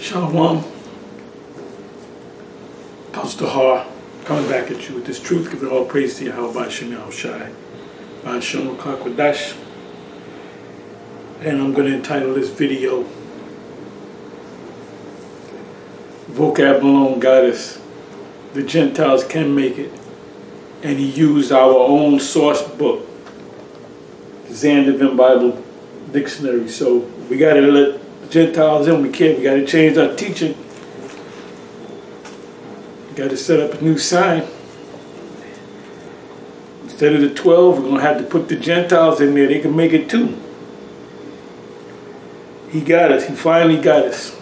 Shalom, Pastor TAHAR, coming back at you with this truth, giving all praise to YAHAWASHI, QADASH. And I'm going to entitle this video, Vocab Malone got us. The Gentiles can make it. And he used our own source book, the Zandervan Bible Dictionary. So we got to let the Gentiles in. We can't. We got to change our teaching. We got to set up a new sign. Instead of the 12, we're going to have to put the Gentiles in there. They can make it too. He got us. He finally got us.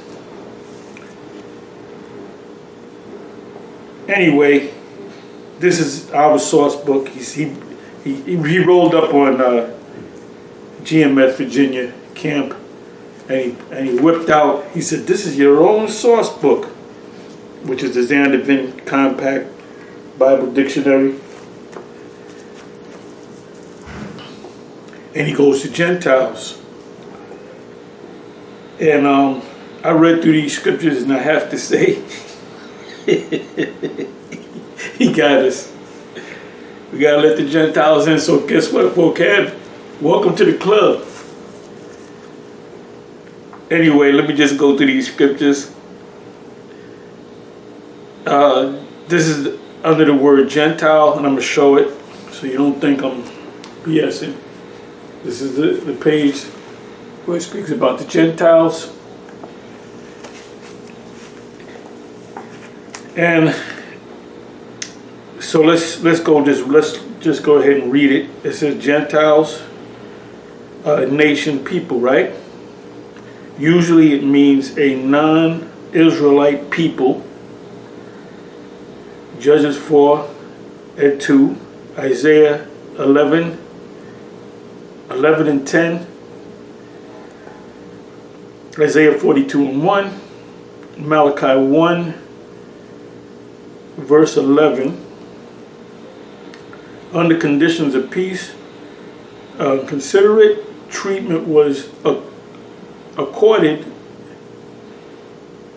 Anyway, this is our source book. He rolled up on GMS Virginia camp, and he whipped out. He said, "This is your own source book," which is the Zandervan Compact Bible Dictionary. And he goes to Gentiles. And I read through these scriptures, and I have to say, he got us. We got to let the Gentiles in. So guess what, Vocab? Welcome to the club. Anyway, let me just go through these scriptures. This is under the word Gentile, and I'm going to show it so you don't think I'm BSing. This is the page where it speaks about the Gentiles. And so let's just go ahead and read it. It says Gentiles, nation, people, right? Usually it means a non-Israelite people. Judges 4 and 2, Isaiah 11 and 10, Isaiah 42 and 1, Malachi 1, verse 11. Under conditions of peace, considerate treatment was accorded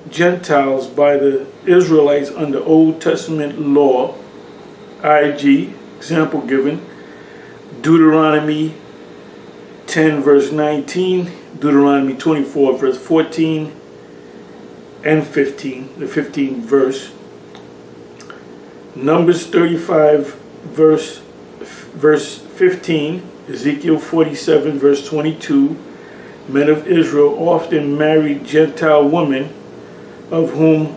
Gentiles by the Israelites under Old Testament law, i.g., example given, Deuteronomy 10 verse 19, Deuteronomy 24 verse 14 and 15, the 15th verse, Numbers 35 verse 15, Ezekiel 47 verse 22, men of Israel often married Gentile women, of whom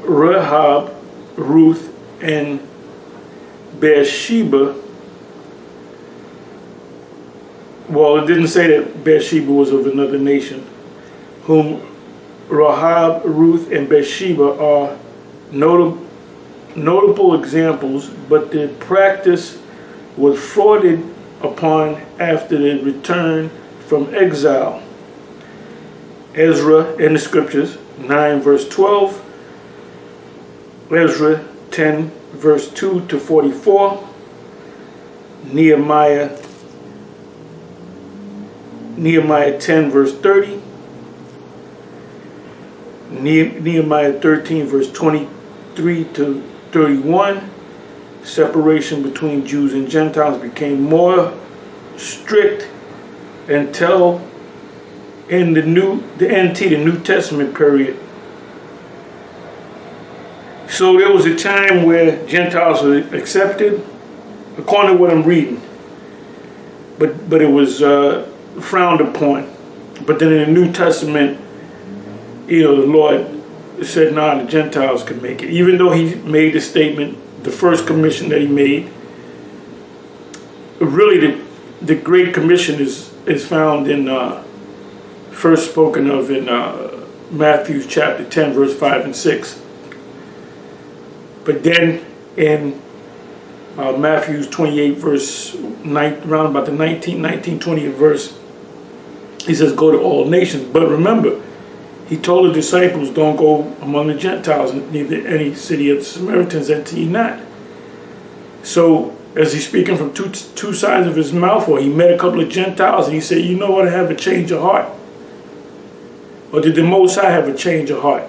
Rahab, Ruth, and Bathsheba. Well, it didn't say that Bathsheba was of another nation. Whom Rahab, Ruth, and Bathsheba are notable examples, but the practice was frauded upon after the return from exile. Ezra in the scriptures 9 verse 12, Ezra 10 verse 2 to 44, Nehemiah 10 verse 30, Nehemiah 13 verse 23 to 31. Separation between Jews and Gentiles became more strict until in the New Testament period. So there was a time where Gentiles were accepted, according to what I'm reading, but it was frowned upon. But then in the New Testament, the Lord said, nah, the Gentiles could make it. Even though he made the statement, the first commission that he made, really the Great Commission is found in, first spoken of in Matthew chapter 10, verse 5 and 6. But then in Matthew 28, verse 9, around about the 20th verse, he says, go to all nations. But remember, he told the disciples, don't go among the Gentiles, neither any city of the Samaritans enter ye not. So, as he's speaking from two sides of his mouth, or he met a couple of Gentiles, and he said, you know what, I have a change of heart. Or did the Most High have a change of heart?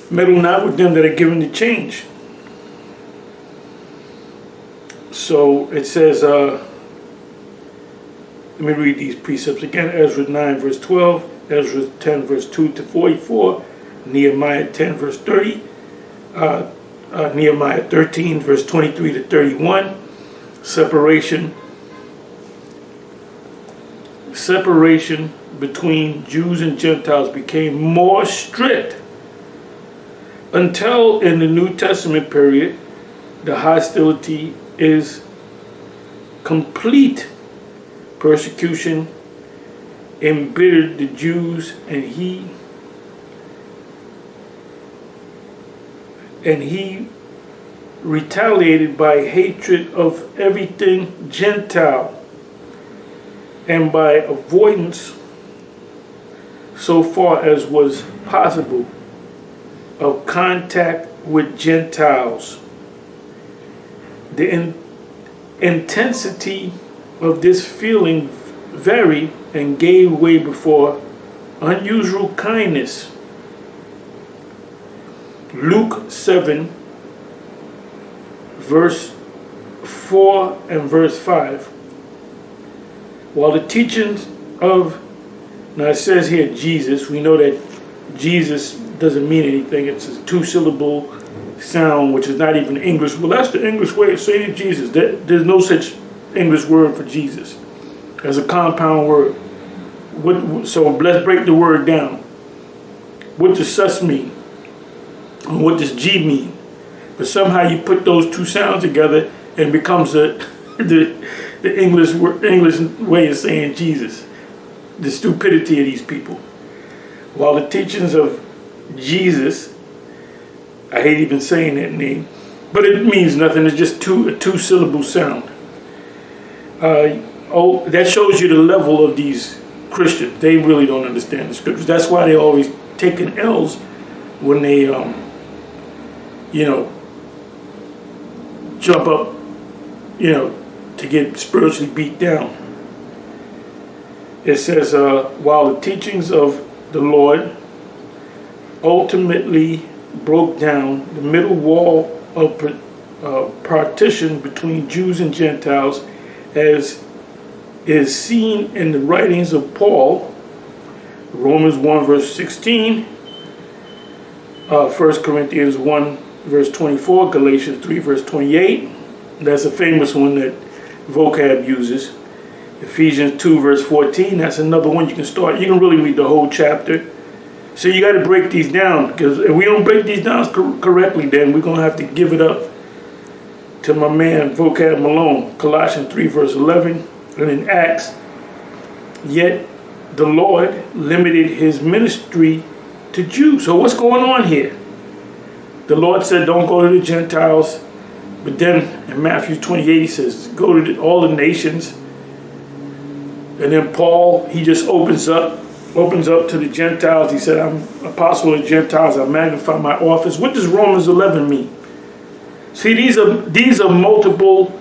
Meddle not with them that are given the change. So it says, let me read these precepts again. Ezra 9 verse 12, Ezra 10 verse 2 to 44, Nehemiah 10 verse 30, Nehemiah 13 verse 23 to 31. Separation between Jews and Gentiles became more strict until in the New Testament period the hostility is complete. Persecution embittered the Jews, and he retaliated by hatred of everything Gentile and by avoidance so far as was possible of contact with Gentiles. The intensity of this feeling varied and gave way before unusual kindness. Luke 7 verse 4 and verse 5. While the teachings of, now it says here Jesus, we know that Jesus doesn't mean anything. It's a two-syllable sound, which is not even English. Well, that's the English way of saying Jesus. There's no such English word for Jesus as a compound word. So let's break the word down. What does sus mean? And what does G mean? But somehow you put those two sounds together and it becomes the English way of saying Jesus. The stupidity of these people. While the teachings of Jesus, I hate even saying that name, but it means nothing. It's just a two-syllable sound. That shows you the level of these Christians. They really don't understand the scriptures. That's why they're always taking L's when they, jump up, to get spiritually beat down. It says, while the teachings of the Lord ultimately broke down the middle wall of partition between Jews and Gentiles, as is seen in the writings of Paul, Romans 1 verse 16, 1 Corinthians 1 verse 24, Galatians 3 verse 28. That's a famous one that Vocab uses. Ephesians 2 verse 14, that's another one you can start. You can really read the whole chapter. So you got to break these down, because if we don't break these down correctly, then we're going to have to give it up to my man Vocab Malone. Colossians 3 verse 11, and in Acts, yet the Lord limited his ministry to Jews. So what's going on here? The Lord said don't go to the Gentiles, but then in Matthew 28 he says go to all the nations. And then Paul, he just opens up to the Gentiles. He said, I'm apostle of the Gentiles. I magnify my office. What does Romans 11 mean? See, these are multiple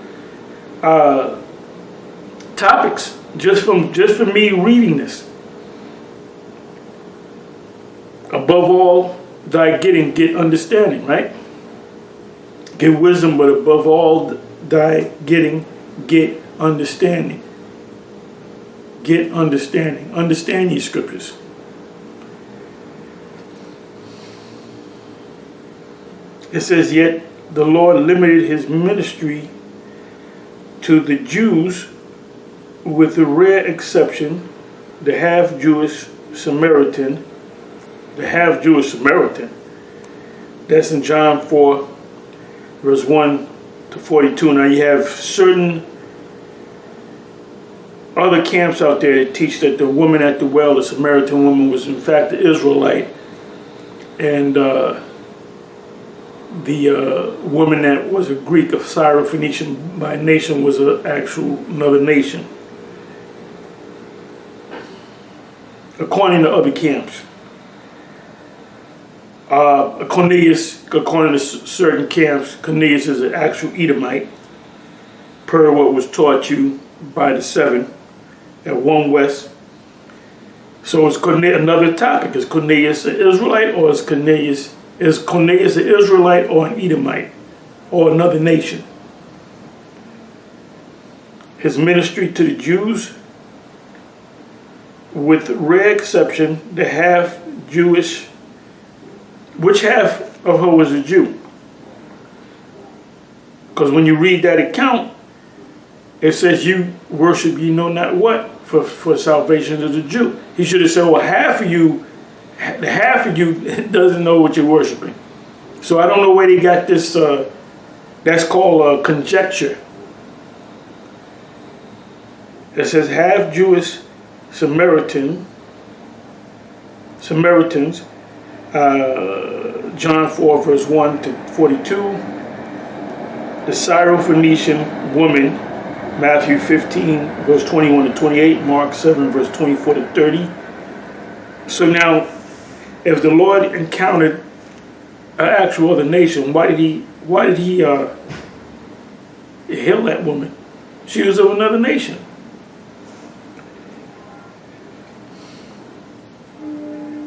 topics just from me reading this. Above all, thy getting, get understanding, right? Get wisdom, but above all, thy getting, get understanding. Get understanding. Understand these scriptures. It says, yet the Lord limited his ministry to the Jews, with the rare exception, the half-Jewish Samaritan. The half-Jewish Samaritan. That's in John 4, verse 1 to 42. Now you have certain other camps out there that teach that the woman at the well, the Samaritan woman, was in fact the Israelite, and the woman that was a Greek of Syrophoenician by nation was another nation, according to other camps. Cornelius, according to certain camps, Cornelius is an actual Edomite. per what was taught you by the 7 at One West. So is Cornelius, another topic, is Cornelius an Israelite, or is Cornelius an Israelite or an Edomite or another nation? His ministry to the Jews, with rare exception, the half Jewish, which half of her was a Jew? Because when you read that account, it says you worship you know not what for salvation as a Jew. He should have said, well, half of you doesn't know what you're worshiping. So I don't know where they got this, that's called conjecture. It says half Jewish Samaritans, John 4 verse 1 to 42. The Syrophoenician woman, Matthew 15 verse 21 to 28, Mark 7 verse 24 to 30. So now, if the Lord encountered an actual other nation, why did he heal that woman? She was of another nation.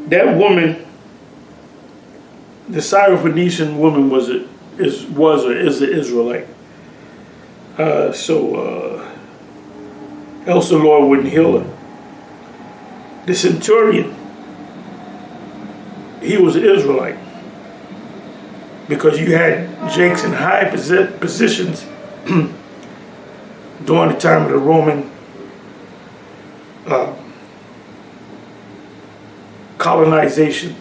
That woman, the Syrophoenician woman, is an Israelite. Else the Lord wouldn't heal her. The centurion, he was an Israelite, because you had Jakes in high positions during the time of the Roman colonization.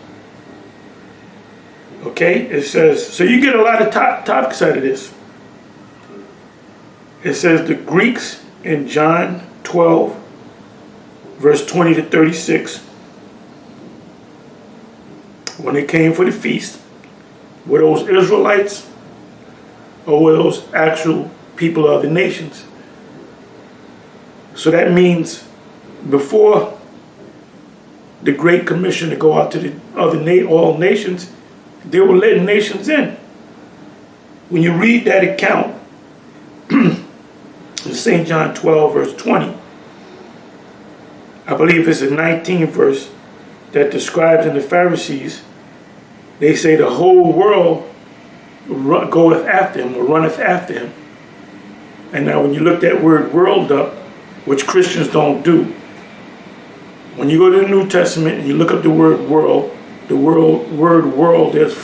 Okay, it says, so you get a lot of topics out of this. It says the Greeks in John 12, verse 20 to 36, when they came for the feast, were those Israelites or were those actual people of the nations? So that means before the Great Commission to go out to the all nations, they were letting nations in. When you read that account, in St. John 12, verse 20, I believe it's the 19th verse that describes in the Pharisees, they say the whole world goeth after him, or runneth after him. And now when you look that word world up, which Christians don't do, when you go to the New Testament and you look up the word world, word world, there's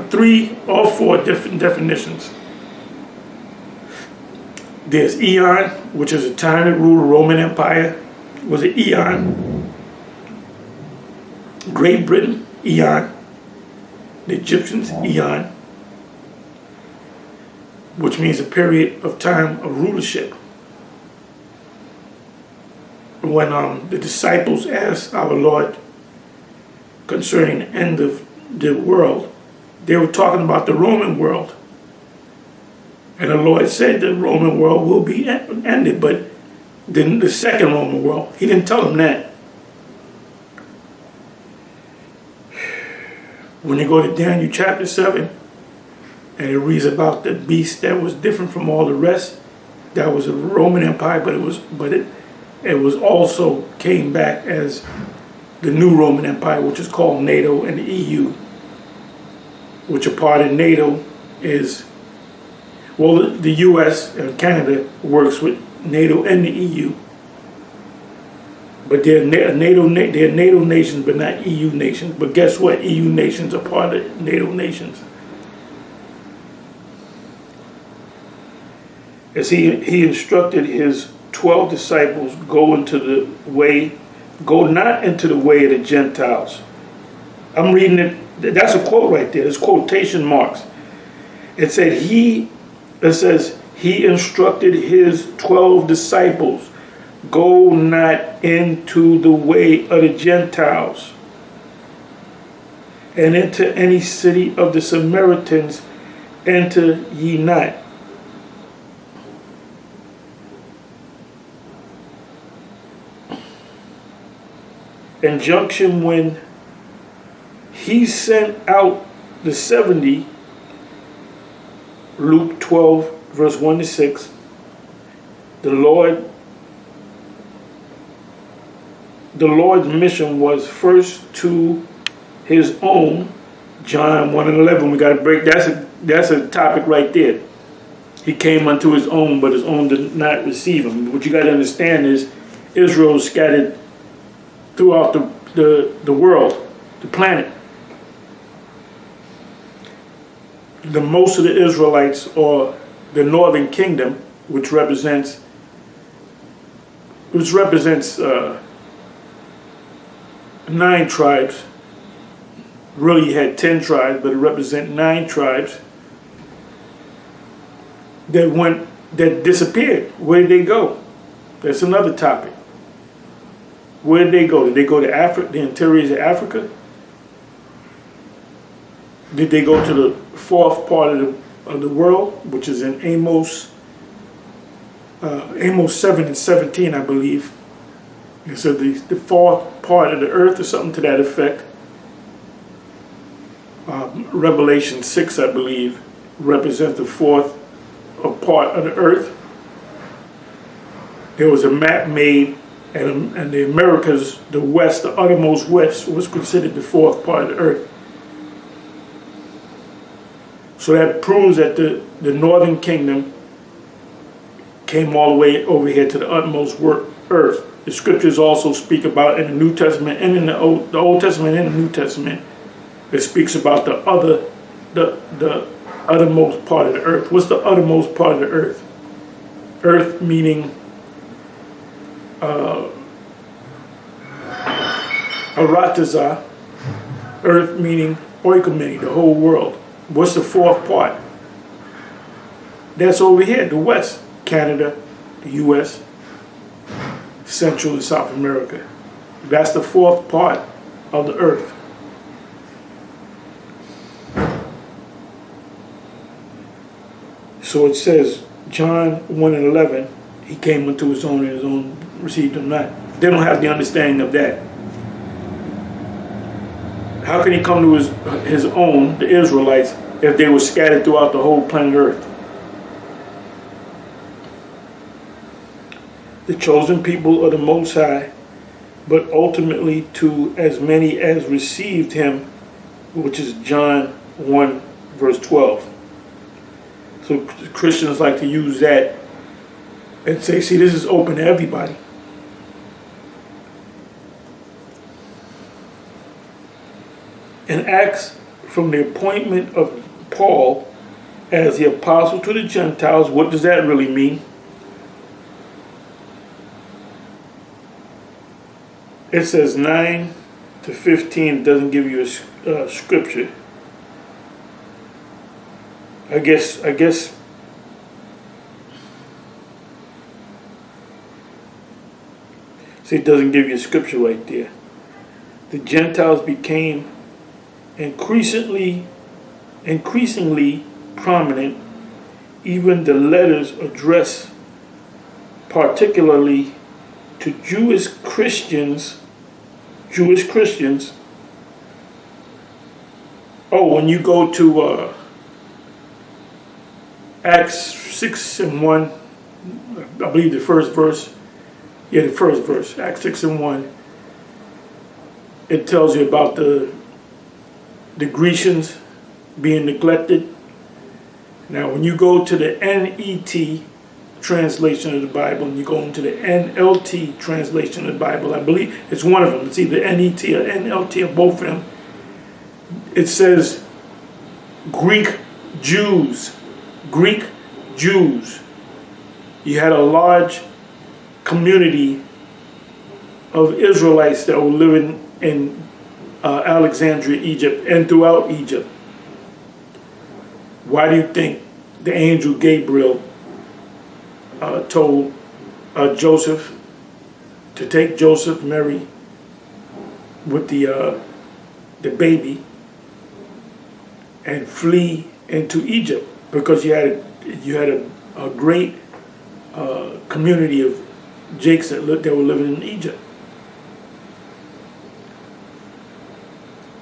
3 or 4 different definitions. There's eon, which is a time that ruled the Roman Empire, was an eon. Great Britain, eon. The Egyptians, eon, which means a period of time of rulership. When the disciples asked our Lord concerning the end of the world, they were talking about the Roman world. And the Lord said the Roman world will be ended, but the second Roman world, he didn't tell them that. When you go to Daniel chapter 7, and it reads about the beast that was different from all the rest, that was a Roman Empire, but it was also came back as the new Roman Empire, which is called NATO and the EU, which a part of NATO is, well, the US and Canada works with NATO and the EU. But they're NATO nations, but not EU nations. But guess what? EU nations are part of NATO nations. As he instructed his 12 disciples, go not into the way of the Gentiles. I'm reading it. That's a quote right there. There's quotation marks. It says he instructed his 12 disciples, go not into the way of the Gentiles, and into any city of the Samaritans enter ye not. Injunction when he sent out the 70, Luke 12, verse 1 to 6, The Lord's mission was first to his own. John 1:11. We got to break. That's a topic right there. He came unto his own, but his own did not receive him. What you got to understand is Israel is scattered throughout the world, the planet. The most of the Israelites, or the northern kingdom, which represents 9 tribes. Really, you had 10 tribes, but it represents 9 tribes that disappeared. Where did they go? That's another topic. Where did they go? Did they go to Africa, the interiors of Africa? Did they go to the fourth part of the world, which is in Amos 7 and 17, I believe? And so the fourth part of the earth, or something to that effect. Revelation 6, I believe, represents the fourth part of the earth. There was a map made, and the Americas, the west, the uttermost west, was considered the fourth part of the earth. So that proves that the northern kingdom came all the way over here to the utmost earth. The scriptures also speak about in the New Testament and in the Old Testament and the New Testament. It speaks about the uttermost part of the earth. What's the uttermost part of the earth? Earth meaning Arataza. Earth meaning oikoumene, the whole world. What's the fourth part? That's over here, the West. Canada, the U.S., Central and South America. That's the fourth part of the earth. So it says, John 1:11, he came unto his own and his own received him not. They don't have the understanding of that. How can he come to his own, the Israelites, if they were scattered throughout the whole planet Earth? The chosen people of the Most High, but ultimately to as many as received him, which is John 1, verse 12. So Christians like to use that and say, see, this is open to everybody. In Acts, from the appointment of Paul as the apostle to the Gentiles, what does that really mean? It says 9 to 15. It doesn't give you a scripture. I guess. See, it doesn't give you a scripture right there. The Gentiles became increasingly prominent. Even the letters addressed particularly to Jewish Christians. Oh, when you go to Acts 6 and 1, I believe the first verse. Yeah, the first verse, Acts 6 and 1. It tells you about the Grecians being neglected. Now, when you go to the NET translation of the Bible, and you go into the NLT translation of the Bible, I believe it's one of them. It's either NET or NLT or both of them. It says Greek Jews. You had a large community of Israelites that were living in Alexandria, Egypt, and throughout Egypt. Why do you think the angel Gabriel told Joseph to take Joseph, Mary, with the baby, and flee into Egypt? Because you had a great community of Jakes that were living in Egypt.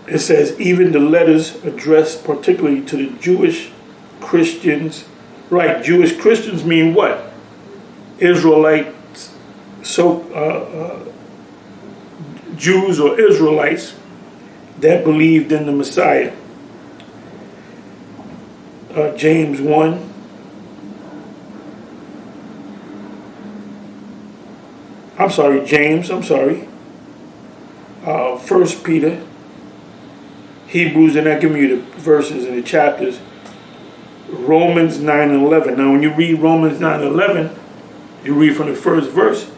It says, even the letters addressed particularly to the Jewish Christians. Right, Jewish Christians mean what? Israelites, Jews or Israelites that believed in the Messiah. James 1. James. 1 Peter, Hebrews, and that give me the verses and the chapters. Romans 9 and 11. Now, when you read Romans 9 and 11, you read from the first verse,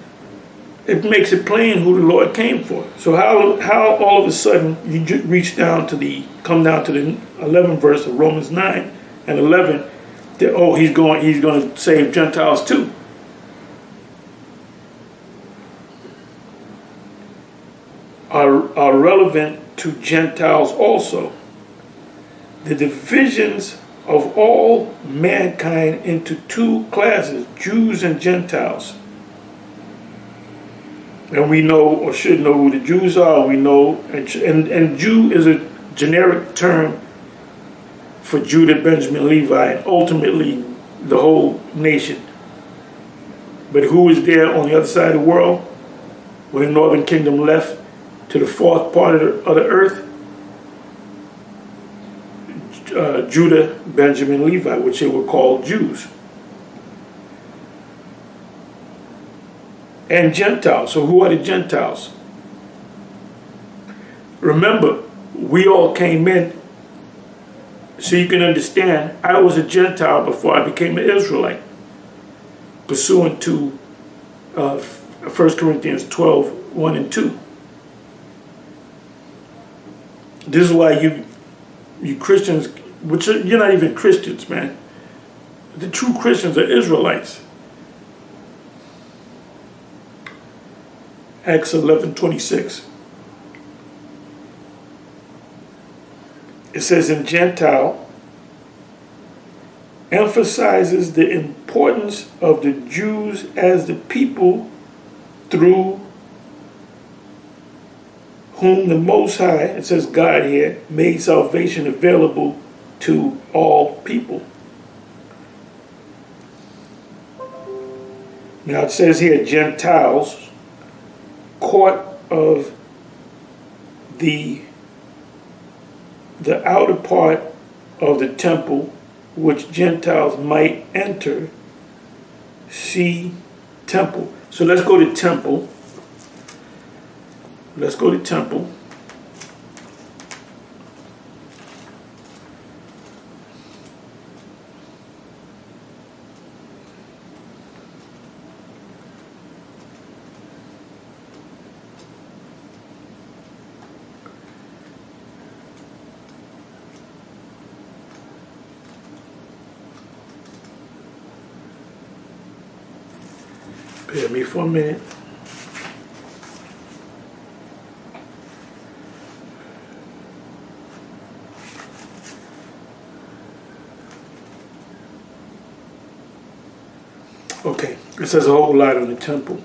it makes it plain who the Lord came for. So how all of a sudden you come down to the 11th verse of Romans 9 and 11, that, he's going to save Gentiles too. Are relevant to Gentiles also. The divisions of all mankind into two classes, Jews and Gentiles. And we know, or should know, who the Jews are. We know, and Jew is a generic term for Judah, Benjamin, Levi, and ultimately the whole nation. But who is there on the other side of the world, when the northern kingdom left to the fourth part of the earth? Judah, Benjamin, Levi, which they were called Jews. And Gentiles. So who are the Gentiles? Remember, we all came in, so you can understand, I was a Gentile before I became an Israelite, pursuant to 1 Corinthians 12, 1 and 2. This is why you Christians, you're not even Christians, man. The true Christians are Israelites. Acts 11:26. It says, in Gentile emphasizes the importance of the Jews as the people through whom the Most High, it says God here, made salvation available to all people. Now it says here, Gentiles, court of the outer part of the temple, which Gentiles might enter. See temple. So let's go to temple. Let's go to temple. Bear me for a minute. Okay, it says a whole lot on the temple.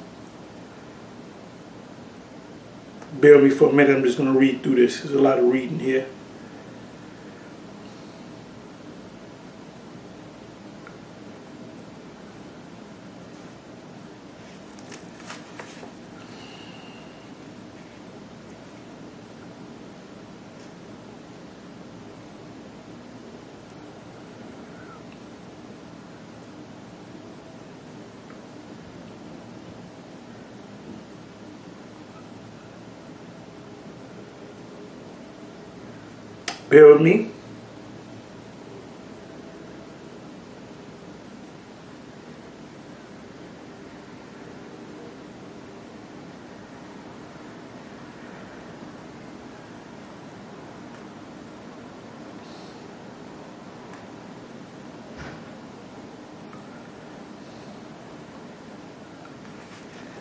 Bear me for a minute, I'm just going to read through this. There's a lot of reading here. Bear with me.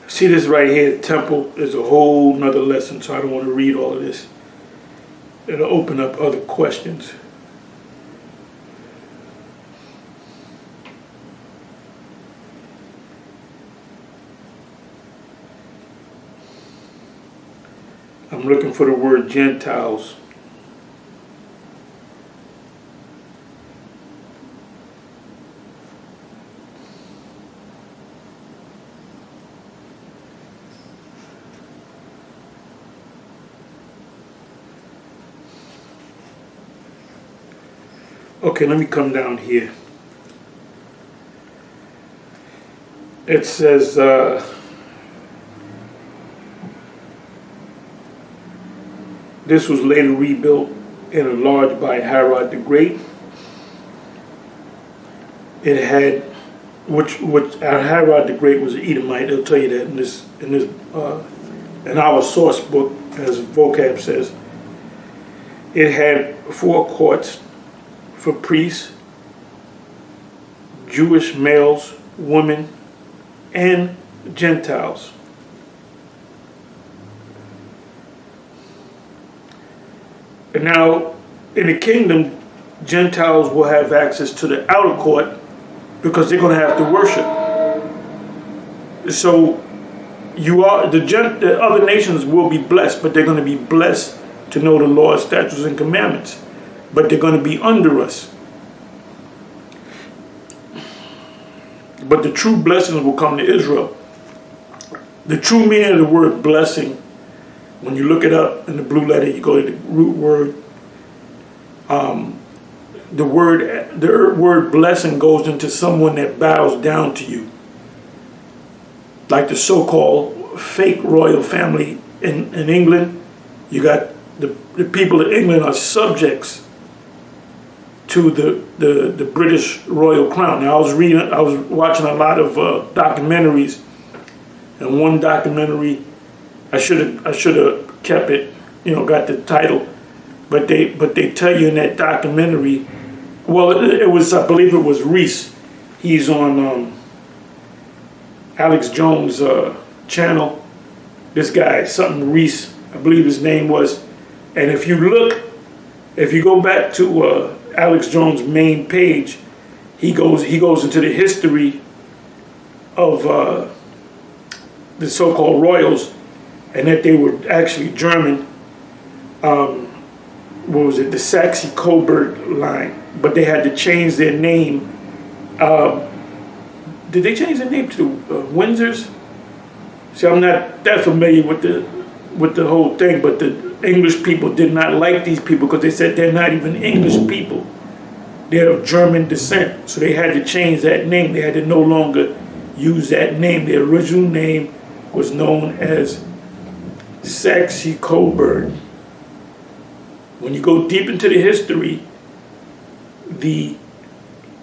See this right here, temple is a whole nother lesson, so I don't want to read all of this. It'll open up other questions. I'm looking for the word Gentiles. Okay, let me come down here. It says, this was later rebuilt and enlarged by Herod the Great. It had, which Herod the Great was an Edomite. They'll tell you that in our source book, as Vocab says. It had 4 courts for priests, Jewish males, women, and Gentiles. And now, in the kingdom, Gentiles will have access to the outer court because they're going to have to worship. So, the other nations will be blessed, but they're going to be blessed to know the law, statutes, and commandments. But they're going to be under us. But the true blessings will come to Israel. The true meaning of the word blessing, when you look it up in the blue letter, you go to the root word. The word blessing goes into someone that bows down to you. Like the so-called fake royal family in England. You got the people of England are subjects to the British royal crown. Now I was watching a lot of documentaries, and one documentary, I should have kept it, got the title, but they tell you in that documentary, well, it was, I believe it was Reese. He's on Alex Jones' channel. This guy, something Reese, I believe his name was. And if you go back to Alex Jones' main page, he goes into the history of the so-called royals, and that they were actually German. What was it? The Saxe-Coburg line, but they had to change their name. Did they change their name to the Windsors? See, I'm not that familiar with the whole thing, but the English people did not like these people because they said they're not even English people. They're of German descent. So they had to change that name. They had to no longer use that name. Their original name was known as Saxe-Coburg. When you go deep into the history, the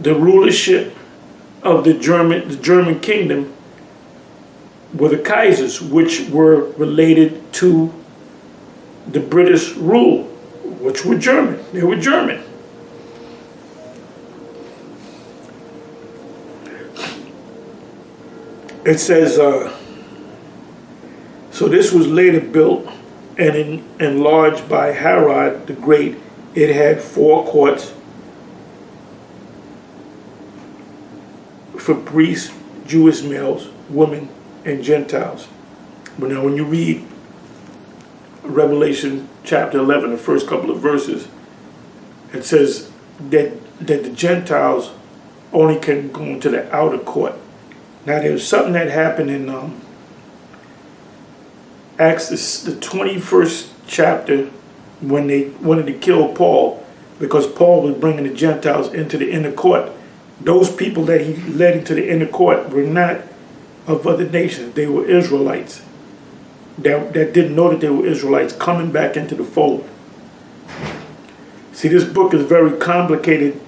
rulership of the German kingdom were the Kaisers, which were related to the British rule, which were German. They were German. It says, so this was later built and enlarged by Herod the Great. It had 4 courts for priests, Jewish males, women, and Gentiles. But now when you read Revelation chapter 11, the first couple of verses, it says that the Gentiles only can go into the outer court. Now there's something that happened in Acts, the 21st chapter, when they wanted to kill Paul, because Paul was bringing the Gentiles into the inner court. Those people that he led into the inner court were not of other nations. They were Israelites that didn't know that they were Israelites coming back into the fold. See, this book is very complicated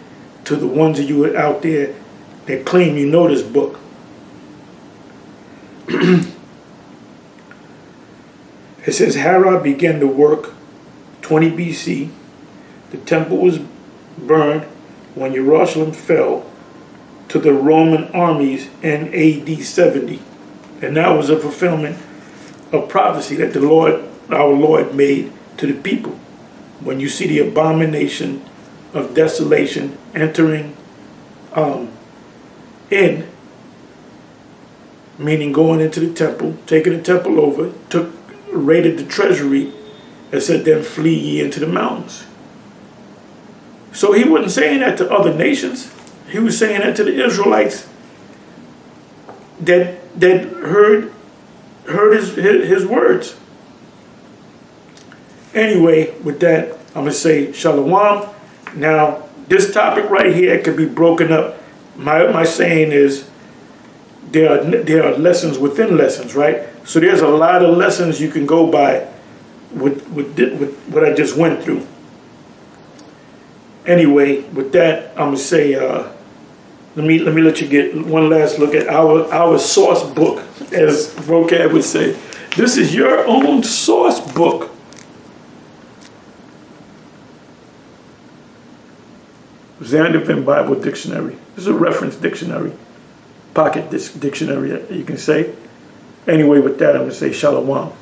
to the ones of you out there that claim you know this book. It says Herod began to work 20 BC. The temple was burned when Jerusalem fell to the Roman armies in AD 70. And that was a fulfillment of prophecy that the Lord, our Lord, made to the people. When you see the abomination of desolation entering in, meaning going into the temple, taking the temple over, raided the treasury, and said, then flee ye into the mountains. So he wasn't saying that to other nations. He was saying that to the Israelites that heard his words. Anyway, with that, I'm going to say shalom. Now, this topic right here could be broken up. My saying is there are lessons within lessons, right? So there's a lot of lessons you can go by with what I just went through. Anyway, with that, I'm gonna say let me let you get one last look at our source book, as Vocab would say. This is your own source book. Zandervan Bible Dictionary. This is a reference dictionary, pocket dictionary, you can say. Anyway, with that, I'm going to say shalom.